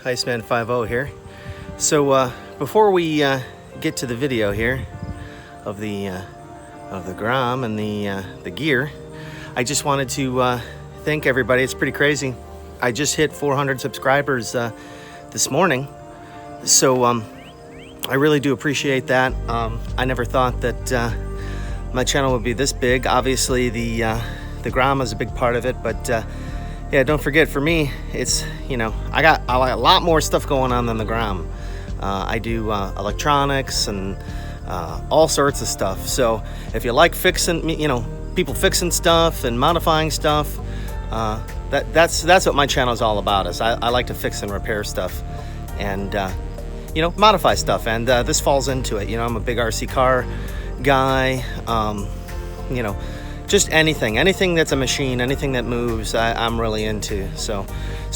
Iceman50 here. So before we get to the video here of the grom and the gear, I just wanted to thank everybody. It's pretty crazy. I just hit 400 subscribers this morning, so I really do appreciate that. I never thought that my channel would be this big. Obviously the grom is a big part of it, but yeah, don't forget, for me, it's, you know, I got a lot more stuff going on than the grom. I do electronics and all sorts of stuff. So if you like fixing, you know, people fixing stuff and modifying stuff, that's what my channel is all about. Is I like to fix and repair stuff, and you know, modify stuff. And this falls into it. You know, I'm a big RC car guy. You know, just anything that's a machine, anything that moves, I'm really into. So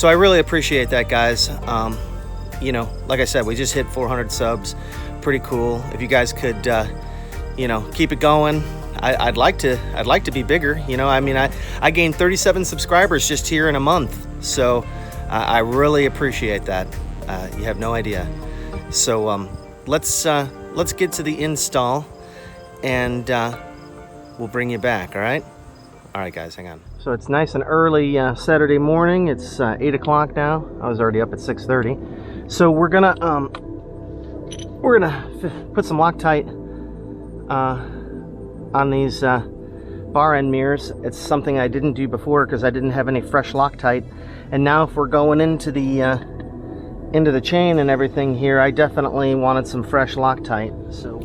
I really appreciate that, guys. You know, like I said, we just hit 400 subs. Pretty cool. If you guys could, you know, keep it going. I'd like to be bigger. You know, I mean, I gained 37 subscribers just here in a month. So I really appreciate that. You have no idea. So let's get to the install, and we'll bring you back. All right, guys, hang on. So it's nice and early Saturday morning. It's 8 o'clock now. I was already up at 6:30. So we're gonna put some Loctite on these bar end mirrors. It's something I didn't do before because I didn't have any fresh Loctite. And now if we're going into the chain and everything here, I definitely wanted some fresh Loctite. So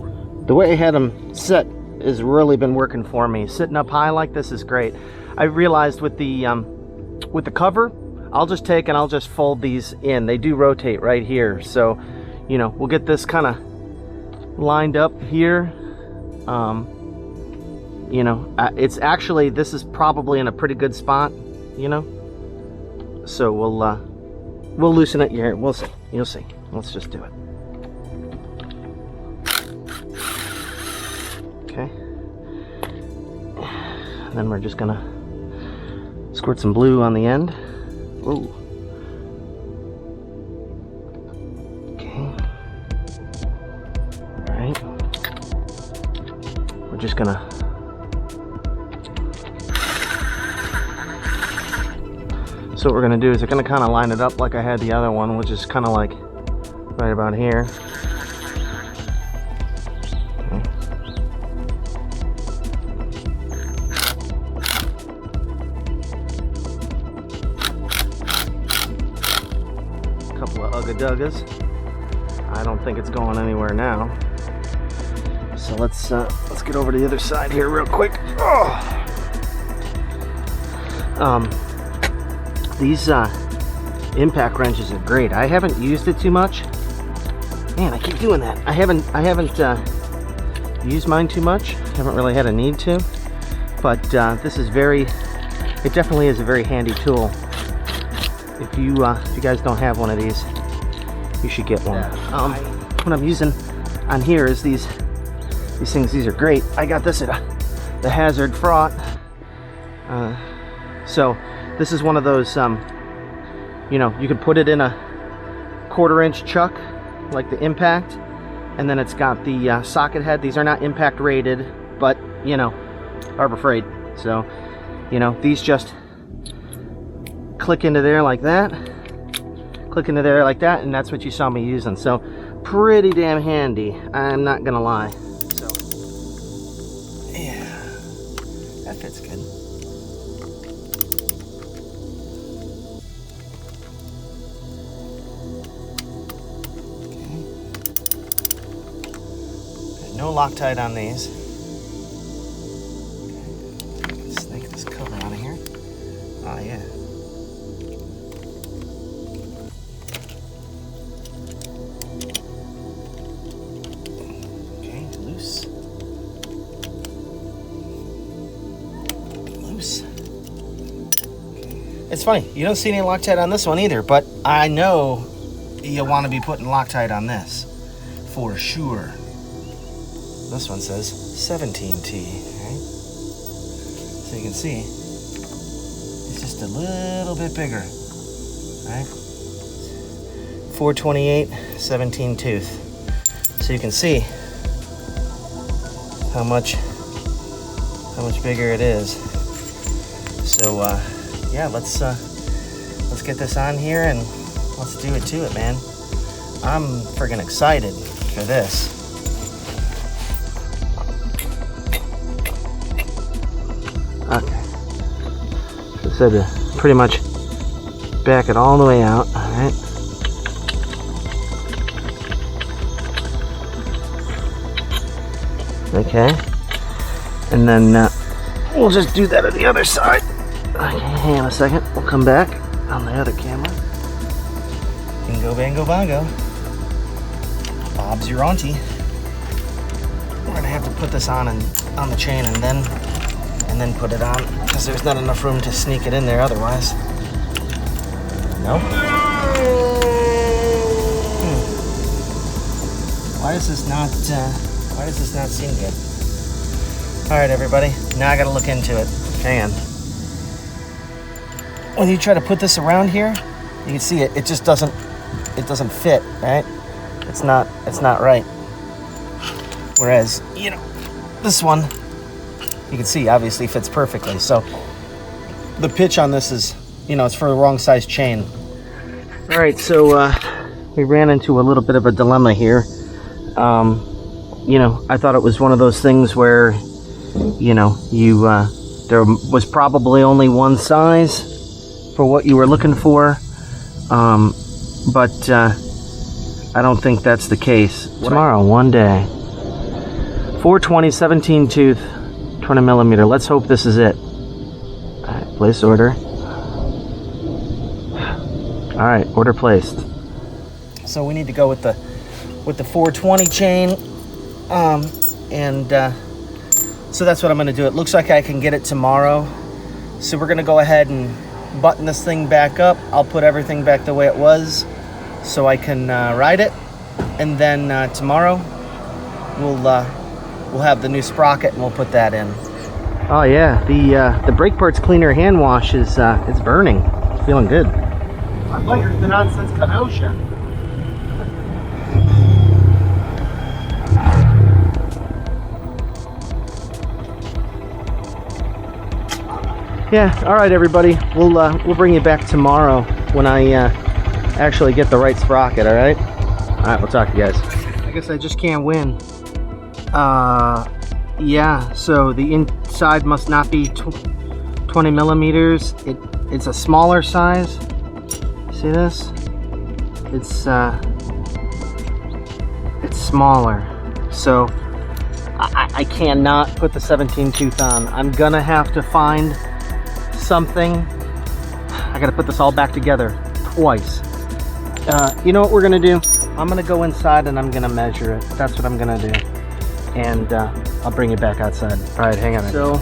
the way I had them set has really been working for me. Sitting up high like this is great. I realized with the cover, I'll just take and I'll just fold these in. They do rotate right here. So, you know, we'll get this kind of lined up here. You know, it's actually, this is probably in a pretty good spot, you know. So we'll loosen it here. We'll see. You'll see. Let's just do it. Okay. And then we're just gonna squirt some blue on the end. Ooh. Okay. All right. We're just gonna So what we're gonna do is we're gonna kind of line it up like I had the other one, which is kind of like right about here. Okay. Couple of ugga-duggas. I don't think it's going anywhere now. So let's get over to the other side here real quick. Oh. These impact wrenches are great. I haven't used it too much. Man, I keep doing that. I haven't used mine too much. Haven't really had a need to. But this is it definitely is a very handy tool. If you guys don't have one of these, you should get one. What I'm using on here is these things. These are great. I got this at the Hazard Fraught. So this is one of those, you know, you can put it in a 1/4-inch chuck, like the impact, and then it's got the socket head. These are not impact rated, but, you know, Harbor Freight. So, you know, these just click into there like that, click into there like that, and that's what you saw me using. So, pretty damn handy, I'm not gonna lie. So, yeah, that fits good. No Loctite on these. Okay. Snake this cover out of here. Oh yeah. Okay, loose. Loose. Okay. It's funny, you don't see any Loctite on this one either, but I know you'll want to be putting Loctite on this for sure. This one says 17T, right? So you can see, it's just a little bit bigger, right? 428 17 tooth. So you can see how much bigger it is. So yeah, let's get this on here and let's do it to it, man. I'm friggin' excited for this. Okay. So to pretty much back it all the way out, all right? Okay. And then we'll just do that on the other side. Okay, hang on a second. We'll come back on the other camera. Bingo, bango, bongo. Bob's your auntie. We're gonna have to put this on the chain and then put it on because there's not enough room to sneak it in there otherwise. No? Why does this not seem good? All right, everybody. Now I got to look into it. Hang on. When you try to put this around here, you can see it. It just doesn't fit, right? It's not right. Whereas, you know, this one, you can see obviously fits perfectly. So the pitch on this is, you know, it's for the wrong size chain. All right, so we ran into a little bit of a dilemma here. You know, I thought it was one of those things where, you know, there was probably only one size for what you were looking for, but I don't think that's the case. Tomorrow, one day. 420 17 tooth, 20 millimeter. Let's hope this is it. All right, place order. All right, order placed. So we need to go with the 420 chain, so that's what I'm going to do. It looks like I can get it tomorrow, so we're going to go ahead and button this thing back up. I'll put everything back the way it was so I can ride it, and then tomorrow we'll have the new sprocket and we'll put that in. Oh yeah, the brake parts cleaner hand wash is it's burning. It's feeling good. My blinker's been on since Kenosha. Yeah, all right, everybody. We'll bring you back tomorrow when I actually get the right sprocket. All right. All right. We'll talk to you guys. I guess I just can't win. Yeah. So the inside must not be 20 millimeters. It's a smaller size. See this? It's smaller. So I cannot put the 17 tooth on. I'm gonna have to find something. I gotta put this all back together twice. You know what we're gonna do? I'm gonna go inside and I'm gonna measure it. That's what I'm gonna do. And I'll bring it back outside. All right, hang on. So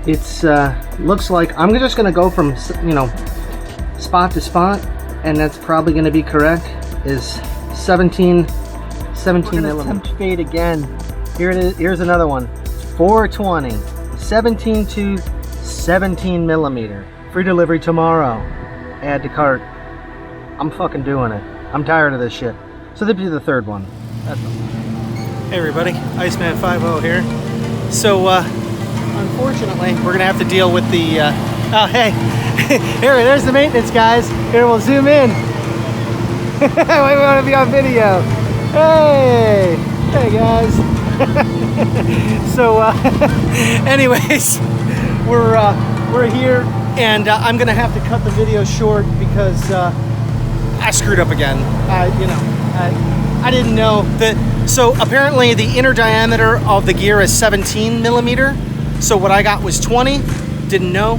it's looks like I'm just gonna go from, you know, spot to spot, and that's probably gonna be correct. Is 17 millimeters. Fade again. Here it is. Here's another one. 420, 17 to 17 millimeter. Free delivery tomorrow. Add to cart. I'm fucking doing it. I'm tired of this shit. So this will be the third one. That's all. Hey everybody, Iceman 50 here. So unfortunately, we're gonna have to deal with the. Oh hey, here, there's the maintenance guys. Here, we'll zoom in. We want to be on video. Hey, hey guys. So, anyways, we're here, and I'm gonna have to cut the video short because I screwed up again. You know, I didn't know that. So apparently, the inner diameter of the gear is 17 millimeter. So what I got was 20. Didn't know.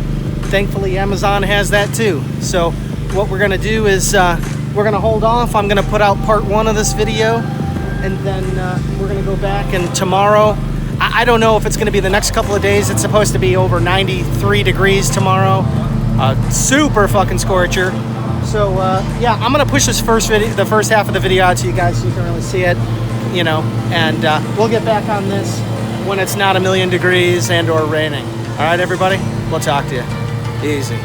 Thankfully, Amazon has that too. So what we're gonna do is we're gonna hold off. I'm gonna put out part 1 of this video, and then we're gonna go back, and tomorrow, I don't know if it's gonna be the next couple of days. It's supposed to be over 93 degrees tomorrow. Super fucking scorcher. So yeah, I'm gonna push this the first half of the video out to you guys so you can really see it, you know, and we'll get back on this when it's not 1,000,000 degrees and or raining. All right, everybody, we'll talk to you. Easy.